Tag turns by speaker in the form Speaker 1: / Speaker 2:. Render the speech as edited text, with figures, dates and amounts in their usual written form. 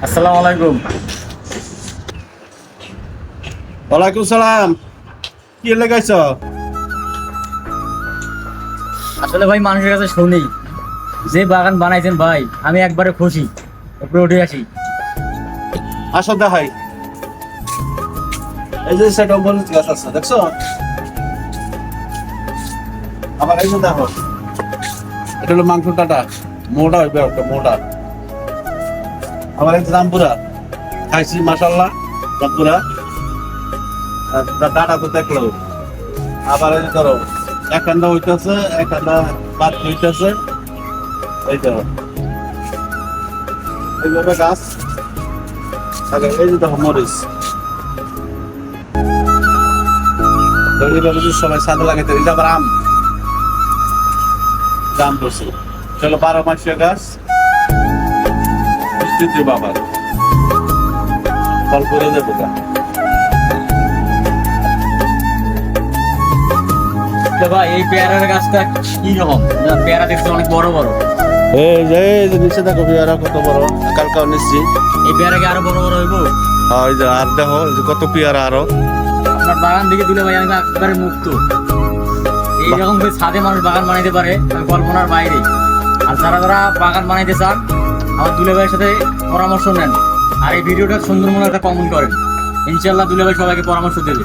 Speaker 1: আসসালামু আলাইকুম।
Speaker 2: ওয়ালাইকুম সালাম। কি লাগাইছ?
Speaker 1: আসলে ভাই মানুষের কাছে শুনি যে বাগান বানাইছেন ভাই, আমি একবারে খুশি। উপরে উঠে আসি।
Speaker 2: আসো দেখাই। এই যে সেটা মরিচ গাছ আছে দেখছো? আবার এই যে দেখো, এটা হলো মাংস টাটা, মোটা হইবে একটা মোটা। আবার এই যে জাম্বুরা খাইছি মাশাআল্লাহ, জাম্বুরা আর টাটা তো দেখলো। আবার এই যে ধরো একান্ডা হইতেছে, একান্ডা বাদ হইতেছে। এই তো এইভাবে গাছ। আগে এই যে দেখো মরিচ, এইভাবে যদি সবাই সাথে লাগাইতে। এই যে আবার আম, জাম বসে চলো 12 মাসের গাছ, মিষ্টি বাবার ফল করে দেবো গা।
Speaker 1: তো ভাই এই পেয়ারার গাছটা কি রকম? না, পেয়ারা দেখতে অনেক বড় বড়।
Speaker 2: এই যে নিচে দেখো পেয়ারা কত বড়, কালকাও নিচ্ছি।
Speaker 1: এই পেয়ারা কি আরো বড় বড় হইব?
Speaker 2: ওই যে আর দেখো এই যে কত পেয়ারা আরো।
Speaker 1: আপনার বাগান দিকে দিলে ভাই আমি একবারে মুক্ত। এইরকম করে ছাদে মানুষ বাগান বানাইতে পারে, আমি কল্পনার বাইরে। আর যারা যারা বাগান বানাইতে চান, আমার দুলে ভাইয়ের সাথে পরামর্শ নেন। আর এই ভিডিওটা সুন্দর মনে একটা কমেন্ট করেন। ইনশাল্লাহ দুলে ভাই সবাইকে পরামর্শ দেবে।